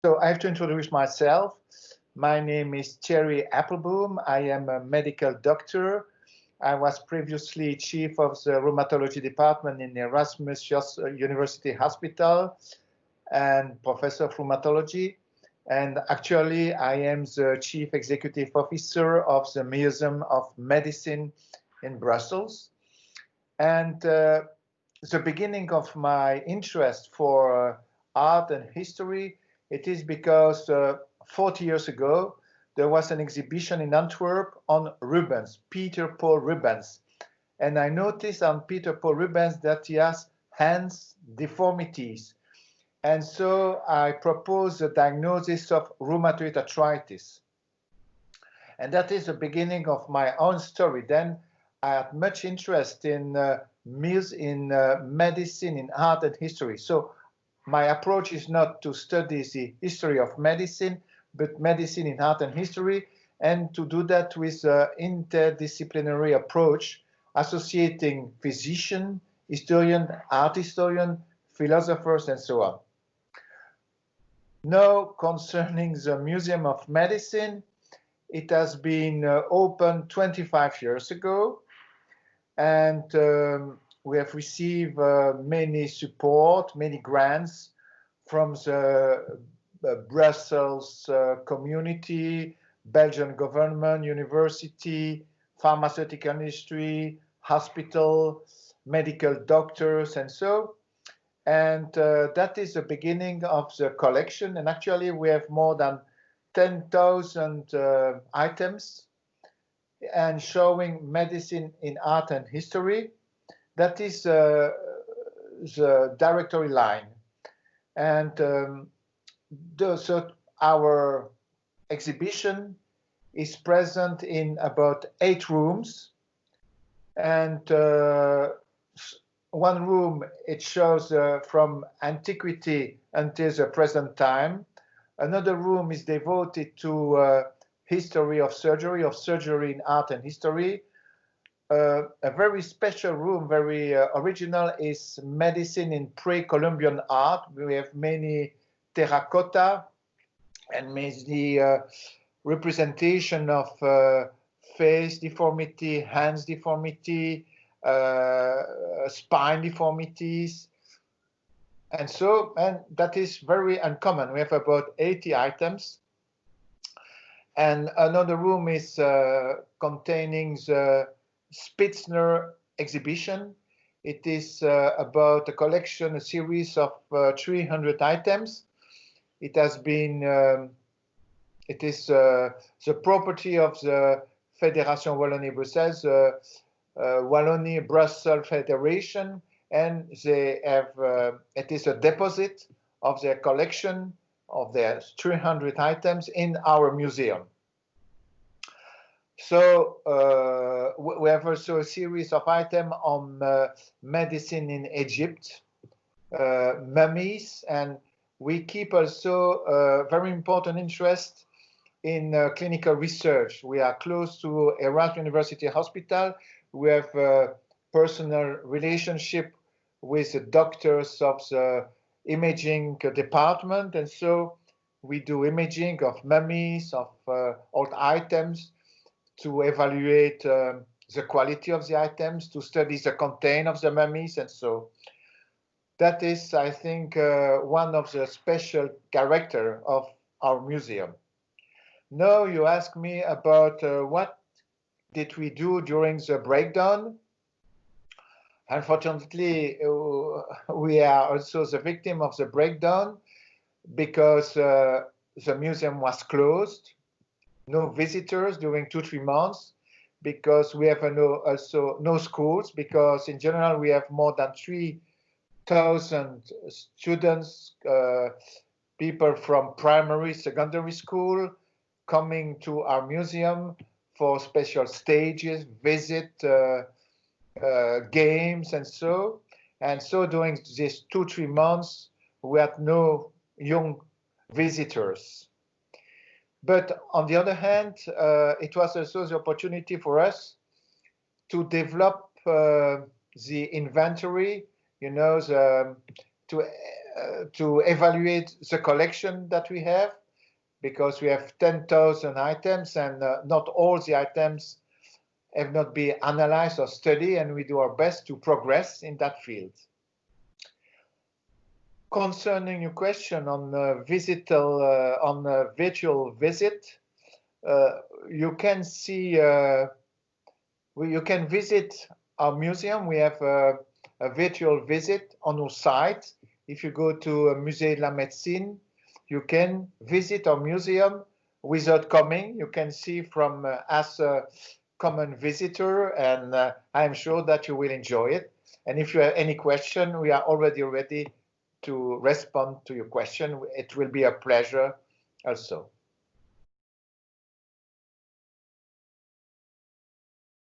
So I have to introduce myself. My name is Thierry Appelboom. I am a medical doctor. I was previously chief of the rheumatology department in Erasmus University Hospital and professor of rheumatology. And actually, I am the chief executive officer of the Museum of Medicine in Brussels. And the beginning of my interest for art and history, it is because 40 years ago, there was an exhibition in Antwerp on Rubens, Peter Paul Rubens. And I noticed on Peter Paul Rubens that he has hands deformities. And so I proposed the diagnosis of rheumatoid arthritis. And that is the beginning of my own story. Then I had much interest in medicine, in art and history. So my approach is not to study the history of medicine, but medicine in art and history, and to do that with an interdisciplinary approach, associating physician, historian, art historian, philosophers, and so on. Now, concerning the Museum of Medicine, it has been opened 25 years ago, and we have received many support, many grants from the Brussels community, Belgian government, university, pharmaceutical industry, hospital, medical doctors, and so. And that is the beginning of the collection. And actually, we have more than 10,000 items and showing medicine in art and history. That is the directory line. And so our exhibition is present in about 8 rooms. And one room, it shows from antiquity until the present time. Another room is devoted to history of surgery in art and history. A very special room, very original, is medicine in pre-Columbian art. We have many terracotta and many representation of face deformity, hands deformity, spine deformities. And that is very uncommon. We have about 80 items. And another room is containing the Spitzner exhibition. It is about a collection, a series of 300 items. It has been, it is the property of the Fédération Wallonie-Bruxelles, Wallonie-Brussels Federation, and they have, it is a deposit of their collection of their 300 items in our museum. So we have also a series of items on medicine in Egypt, mummies, and we keep also a very important interest in clinical research. We are close to Erasmus University Hospital. We have a personal relationship with the doctors of the imaging department, and so we do imaging of mummies, of old items, to evaluate the quality of the items, to study the content of the mummies, and so that is, I think, one of the special character of our museum. Now you ask me about what did we do during the breakdown. Unfortunately, we are also the victim of the breakdown because the museum was closed, no visitors during 2-3 months, because we have also no schools, because in general we have more than 3,000 students, people from primary, secondary school, coming to our museum for special stages, visit, games, and so. And so during these 2-3 months, we had no young visitors. But on the other hand, it was also the opportunity for us to develop the inventory, you know, to to evaluate the collection that we have, because we have 10,000 items, and not all the items have not been analyzed or studied, and we do our best to progress in that field. Concerning your question on virtual visit, you can see, you can visit our museum. We have a virtual visit on our site. If you go to Musée de la Médecine, you can visit our museum without coming. You can see from as a common visitor, and I'm sure that you will enjoy it. And if you have any question, we are already ready to respond to your question. It will be a pleasure also.